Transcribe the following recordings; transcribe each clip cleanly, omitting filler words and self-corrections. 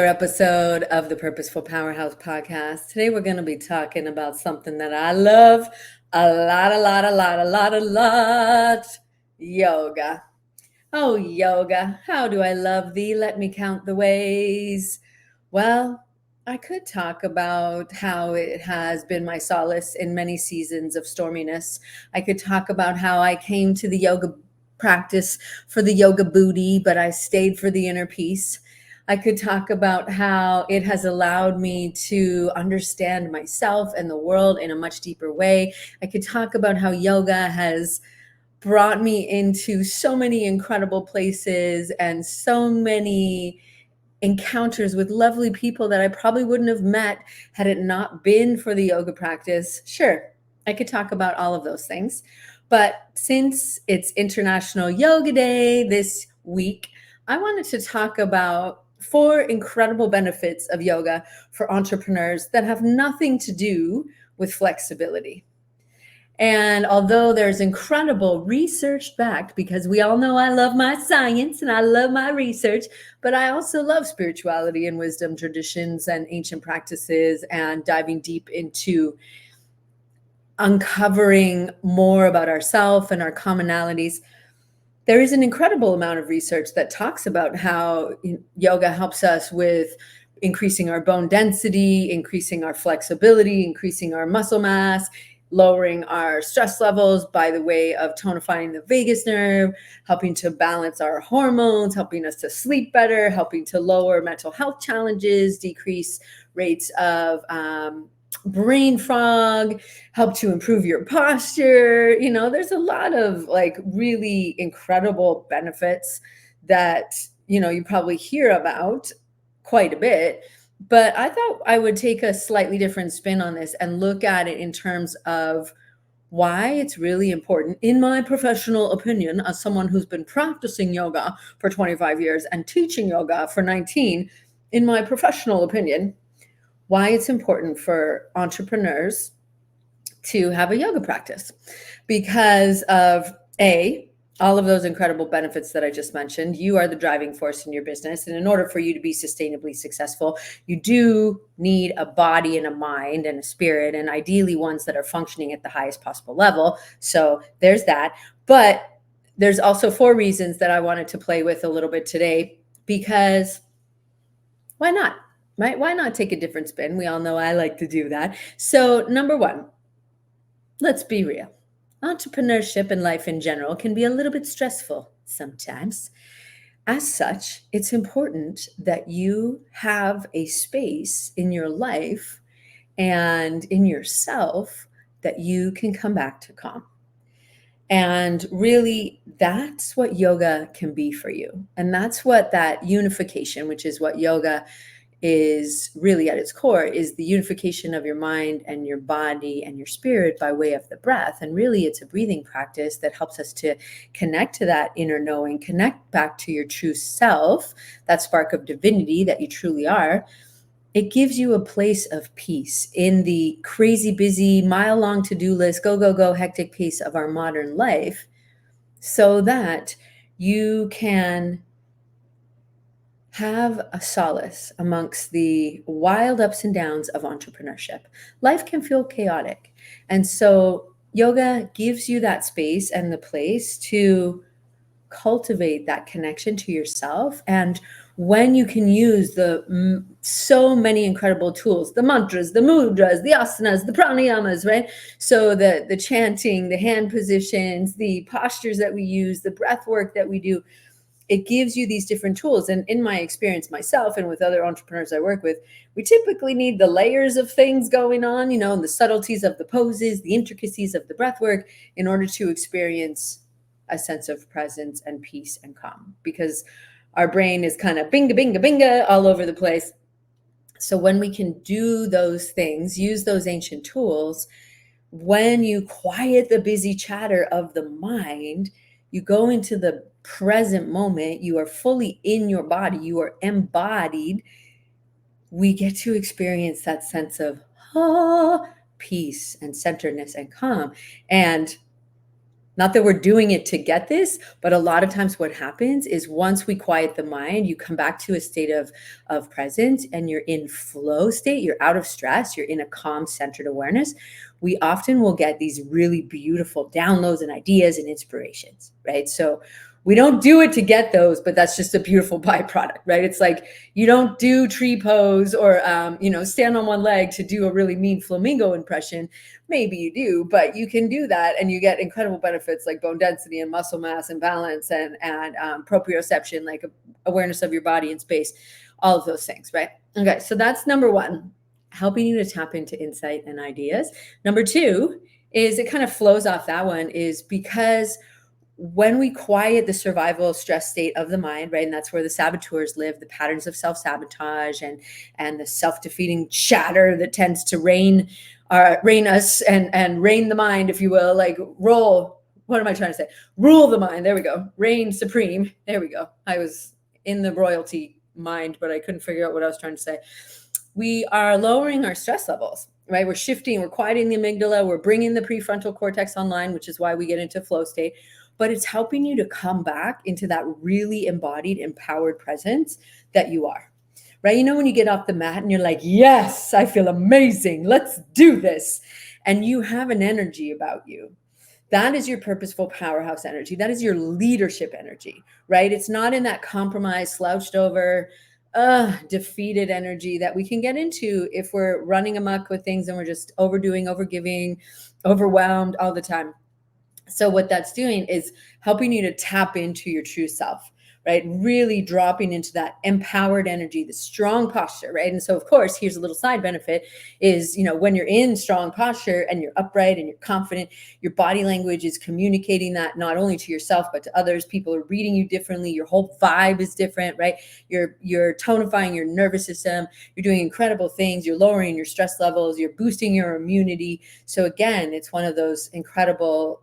Episode of the Purposeful Powerhouse podcast. Today we're going to be talking about something that I love a lot. Yoga. Oh, yoga, how do I love thee? Let me count the ways. Well, I could talk about how it has been my solace in many seasons of storminess. I could talk about how I came to the yoga practice for the yoga booty, but I stayed for the inner peace. I could talk about how it has allowed me to understand myself and the world in a much deeper way. I could talk about how yoga has brought me into so many incredible places and so many encounters with lovely people that I probably wouldn't have met had it not been for the yoga practice. Sure, I could talk about all of those things. But since it's International Yoga Day this week, I wanted to talk about 4 incredible benefits of yoga for entrepreneurs that have nothing to do with flexibility. And although there's incredible research backed, because we all know I love my science and I love my research, but I also love spirituality and wisdom traditions and ancient practices and diving deep into uncovering more about ourselves and our commonalities. There is an incredible amount of research that talks about how yoga helps us with increasing our bone density, increasing our flexibility, increasing our muscle mass, lowering our stress levels by the way of tonifying the vagus nerve, helping to balance our hormones, helping us to sleep better, helping to lower mental health challenges, decrease rates of brain fog, help to improve your posture. There's a lot of really incredible benefits that, you probably hear about quite a bit. But I thought I would take a slightly different spin on this and look at it in terms of why it's really important, in my professional opinion, as someone who's been practicing yoga for 25 years and teaching yoga for 19, in my professional opinion, why it's important for entrepreneurs to have a yoga practice. Because of all of those incredible benefits that I just mentioned. You are the driving force in your business. And in order for you to be sustainably successful, you do need a body and a mind and a spirit, and ideally ones that are functioning at the highest possible level. So there's that. But there's also 4 reasons that I wanted to play with a little bit today, because why not? Right? Why not take a different spin? We all know I like to do that. So number 1, let's be real. Entrepreneurship and life in general can be a little bit stressful sometimes. As such, it's important that you have a space in your life and in yourself that you can come back to calm. And really, that's what yoga can be for you. And that's what that unification, which is what yoga is really at its core, is the unification of your mind and your body and your spirit by way of the breath. And really, it's a breathing practice that helps us to connect to that inner knowing, connect back to your true self, that spark of divinity that you truly are. It gives you a place of peace in the crazy, busy, mile-long to-do list, go, hectic pace of our modern life, so that you can have a solace amongst the wild ups and downs of entrepreneurship. Life can feel chaotic. And so yoga gives you that space and the place to cultivate that connection to yourself. And when you can use the so many incredible tools, the mantras, the mudras, the asanas, the pranayamas, right? So the chanting, the hand positions, the postures that we use, the breath work that we do, it gives you these different tools. And in my experience myself and with other entrepreneurs I work with, we typically need the layers of things going on, the subtleties of the poses, the intricacies of the breath work, in order to experience a sense of presence and peace and calm, because our brain is kind of binga all over the place. So when we can do those things, use those ancient tools, when you quiet the busy chatter of the mind, you go into the present moment, you are fully in your body, you are embodied. We get to experience that sense of peace and centeredness and calm. And Not that we're doing it to get this, but a lot of times what happens is once we quiet the mind, you come back to a state of presence and you're in flow state, you're out of stress, you're in a calm centered awareness. We often will get these really beautiful downloads and ideas and inspirations, right? So we don't do it to get those, but that's just a beautiful byproduct, right? It's like you don't do tree pose or stand on one leg to do a really mean flamingo impression. Maybe you do, but you can do that and you get incredible benefits like bone density and muscle mass and balance and proprioception, like awareness of your body and space, all of those things, right? Okay, so that's number one, helping you to tap into insight and ideas. Number two is, it kind of flows off that one, is because when we quiet the survival stress state of the mind, right, and that's where the saboteurs live, the patterns of self-sabotage and the self-defeating chatter that tends to reign us and reign the mind, if you will, like rule the mind. There we go. Reign supreme. There we go. I was in the royalty mind, but I couldn't figure out what I was trying to say. We are lowering our stress levels, right? We're shifting, we're quieting the amygdala, we're bringing the prefrontal cortex online, which is why we get into flow state. But it's helping you to come back into that really embodied, empowered presence that you are, right? You know, when you get off the mat and you're like, yes, I feel amazing. Let's do this. And you have an energy about you. That is your purposeful powerhouse energy. That is your leadership energy, right? It's not in that compromised, slouched over, defeated energy that we can get into if we're running amok with things and we're just overdoing, overgiving, overwhelmed all the time. So what that's doing is helping you to tap into your true self, right? Really dropping into that empowered energy, the strong posture, right? And so, of course, here's a little side benefit is, when you're in strong posture and you're upright and you're confident, your body language is communicating that not only to yourself, but to others. People are reading you differently. Your whole vibe is different, right? You're tonifying your nervous system. You're doing incredible things. You're lowering your stress levels. You're boosting your immunity. So again, it's one of those incredible,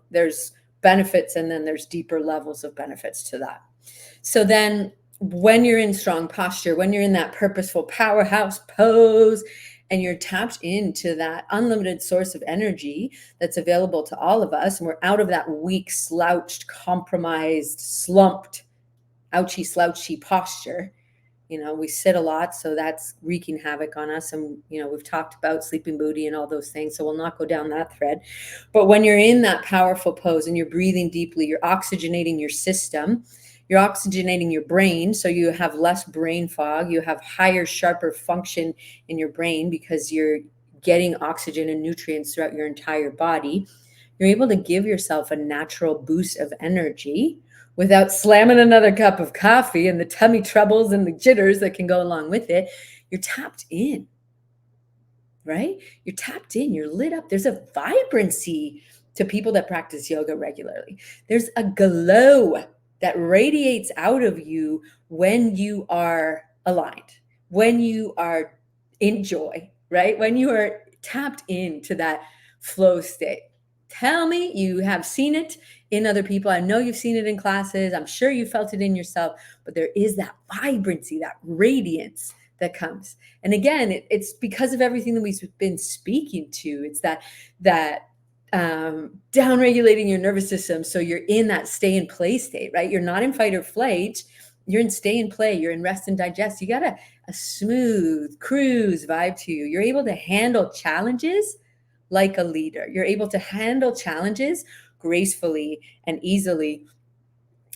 there's benefits and then there's deeper levels of benefits to that. So then when you're in strong posture, when you're in that purposeful powerhouse pose and you're tapped into that unlimited source of energy that's available to all of us, and we're out of that weak, slouched, compromised, slumped, ouchy, slouchy posture. We sit a lot, so that's wreaking havoc on us. And, we've talked about sleeping booty and all those things, so we'll not go down that thread. But when you're in that powerful pose and you're breathing deeply, you're oxygenating your system, you're oxygenating your brain, so you have less brain fog, you have higher, sharper function in your brain because you're getting oxygen and nutrients throughout your entire body. You're able to give yourself a natural boost of energy without slamming another cup of coffee and the tummy troubles and the jitters that can go along with it. You're tapped in, right? You're tapped in, you're lit up. There's a vibrancy to people that practice yoga regularly. There's a glow that radiates out of you when you are aligned, when you are in joy, right? When you are tapped into that flow state. Tell me you have seen it in other people. I know you've seen it in classes. I'm sure you felt it in yourself, but there is that vibrancy, that radiance that comes. And again, it's because of everything that we've been speaking to. It's that down regulating your nervous system. So you're in that stay in play state, right? You're not in fight or flight. You're in stay and play. You're in rest and digest. You got a smooth cruise vibe to you. You're able to handle challenges like a leader. You're able to handle challenges gracefully and easily.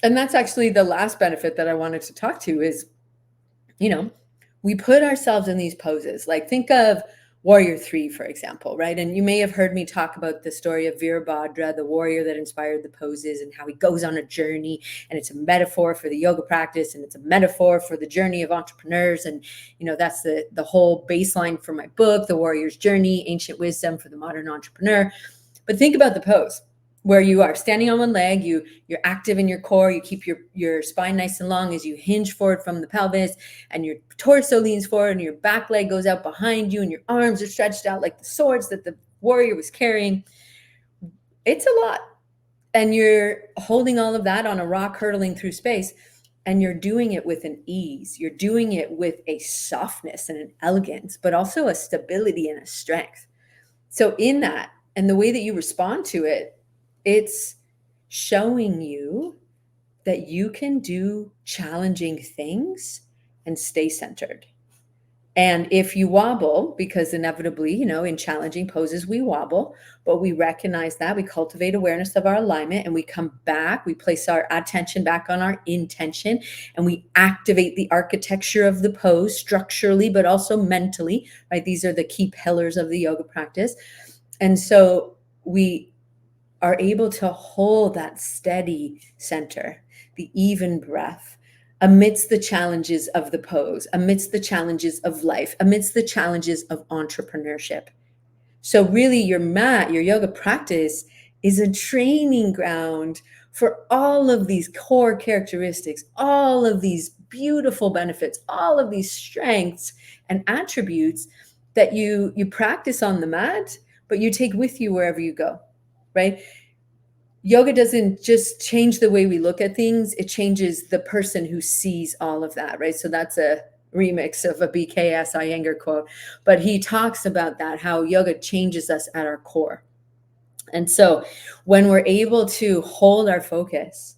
And that's actually the last benefit that I wanted to talk to is, we put ourselves in these poses. Like think of Warrior 3, for example, right? And you may have heard me talk about the story of Virabhadra, the warrior that inspired the poses, and how he goes on a journey, and it's a metaphor for the yoga practice, and it's a metaphor for the journey of entrepreneurs. And, that's the whole baseline for my book, The Warrior's Journey, Ancient Wisdom for the Modern Entrepreneur. But think about the pose where you are standing on one leg, you're active in your core, you keep your spine nice and long as you hinge forward from the pelvis, and your torso leans forward and your back leg goes out behind you and your arms are stretched out like the swords that the warrior was carrying. It's a lot. And you're holding all of that on a rock hurtling through space, and you're doing it with an ease. You're doing it with a softness and an elegance, but also a stability and a strength. So in that, and the way that you respond to it, it's showing you that you can do challenging things and stay centered. And if you wobble, because inevitably, in challenging poses, we wobble, but we recognize that, we cultivate awareness of our alignment, and we come back, we place our attention back on our intention, and we activate the architecture of the pose structurally, but also mentally, right? These are the key pillars of the yoga practice. And so we are able to hold that steady center, the even breath, amidst the challenges of the pose, amidst the challenges of life, amidst the challenges of entrepreneurship. So, really, your mat, your yoga practice is a training ground for all of these core characteristics, all of these beautiful benefits, all of these strengths and attributes that you practice on the mat, but you take with you wherever you go, right? Yoga doesn't just change the way we look at things, it changes the person who sees all of that, right? So that's a remix of a BKS Iyengar quote, but he talks about that, how yoga changes us at our core. And so when we're able to hold our focus,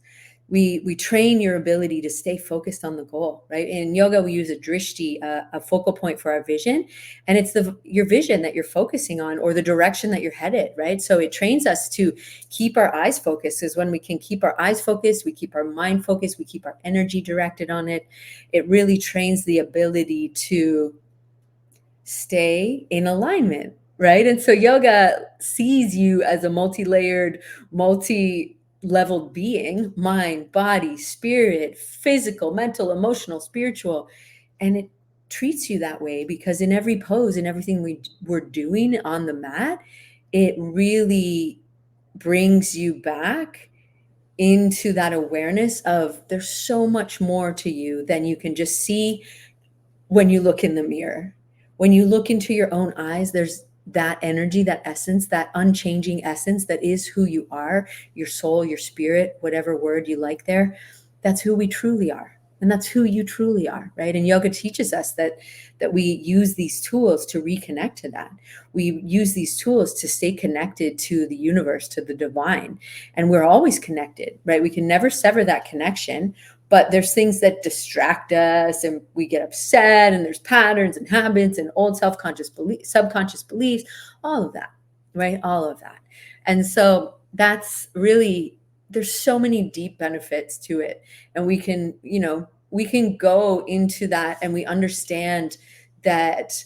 we train your ability to stay focused on the goal, right? In yoga, we use a drishti, a focal point for our vision, and it's your vision that you're focusing on, or the direction that you're headed, right? So it trains us to keep our eyes focused, because when we can keep our eyes focused, we keep our mind focused, we keep our energy directed on it. It really trains the ability to stay in alignment, right? And so yoga sees you as a multi-layered, multi-leveled being, mind, body, spirit, physical, mental, emotional, spiritual. And it treats you that way because in every pose and everything we're doing on the mat, it really brings you back into that awareness of there's so much more to you than you can just see when you look in the mirror. When you look into your own eyes, there's that energy, that essence, that unchanging essence that is who you are, your soul, your spirit, whatever word you like there. That's who we truly are. And that's who you truly are, right? And yoga teaches us that we use these tools to reconnect to that. We use these tools to stay connected to the universe, to the divine. And we're always connected, right? We can never sever that connection. But there's things that distract us and we get upset, and there's patterns and habits and old subconscious beliefs, all of that, right? All of that. And so that's really, there's so many deep benefits to it. And we can, we can go into that and we understand that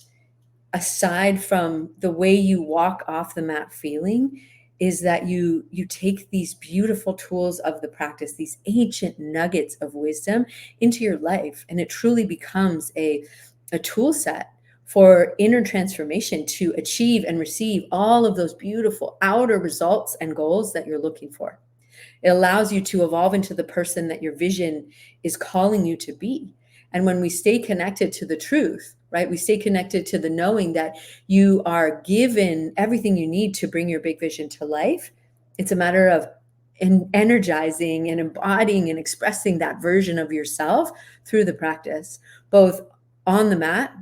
aside from the way you walk off the mat feeling, is that you take these beautiful tools of the practice, these ancient nuggets of wisdom into your life, and it truly becomes a tool set for inner transformation to achieve and receive all of those beautiful outer results and goals that you're looking for. It allows you to evolve into the person that your vision is calling you to be. And when we stay connected to the truth, right, we stay connected to the knowing that you are given everything you need to bring your big vision to life. It's a matter of energizing and embodying and expressing that version of yourself through the practice, both on the mat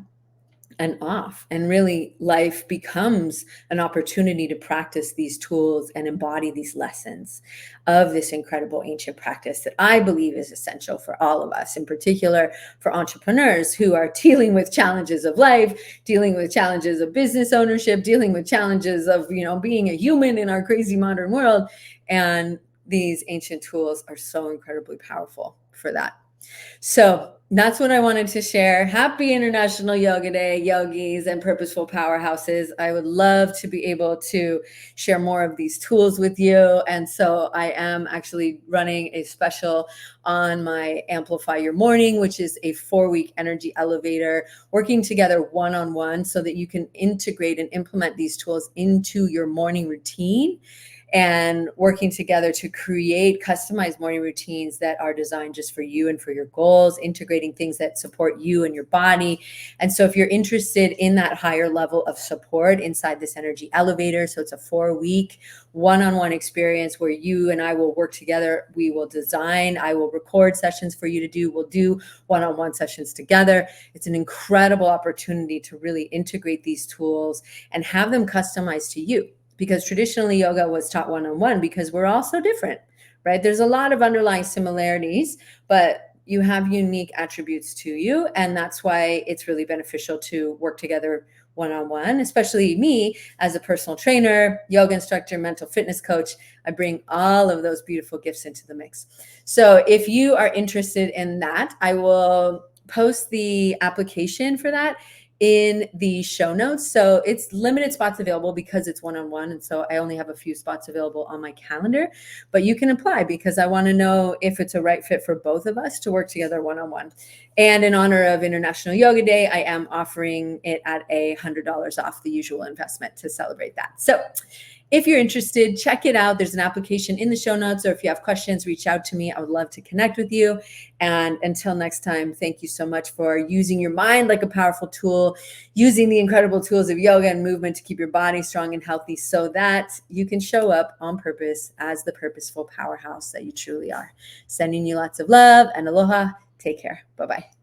and off. And really, life becomes an opportunity to practice these tools and embody these lessons of this incredible ancient practice that I believe is essential for all of us, in particular for entrepreneurs who are dealing with challenges of life, dealing with challenges of business ownership, dealing with challenges of, being a human in our crazy modern world. And these ancient tools are so incredibly powerful for that. So that's what I wanted to share. Happy International Yoga Day, yogis and purposeful powerhouses. I would love to be able to share more of these tools with you. And so I am actually running a special on my Amplify Your Morning, which is a 4-week energy elevator, working together one-on-one so that you can integrate and implement these tools into your morning routine, and working together to create customized morning routines that are designed just for you and for your goals, integrating things that support you and your body. And so if you're interested in that higher level of support inside this energy elevator, so it's a 4-week one-on-one experience where you and I will work together. We will design, I will record sessions for you to do. We'll do one-on-one sessions together. It's an incredible opportunity to really integrate these tools and have them customized to you. Because traditionally yoga was taught one-on-one because we're all so different, right? There's a lot of underlying similarities, but you have unique attributes to you. And that's why it's really beneficial to work together one-on-one, especially me as a personal trainer, yoga instructor, mental fitness coach. I bring all of those beautiful gifts into the mix. So if you are interested in that, I will post the application for that in the show notes. So it's limited spots available because it's one-on-one. And so I only have a few spots available on my calendar, but you can apply because I want to know if it's a right fit for both of us to work together one-on-one. And in honor of International Yoga Day, I am offering it at $100 off the usual investment to celebrate that. So if you're interested, check it out. There's an application in the show notes, or if you have questions, reach out to me. I would love to connect with you. And until next time, thank you so much for using your mind like a powerful tool, using the incredible tools of yoga and movement to keep your body strong and healthy so that you can show up on purpose as the purposeful powerhouse that you truly are. Sending you lots of love and aloha. Take care. Bye-bye.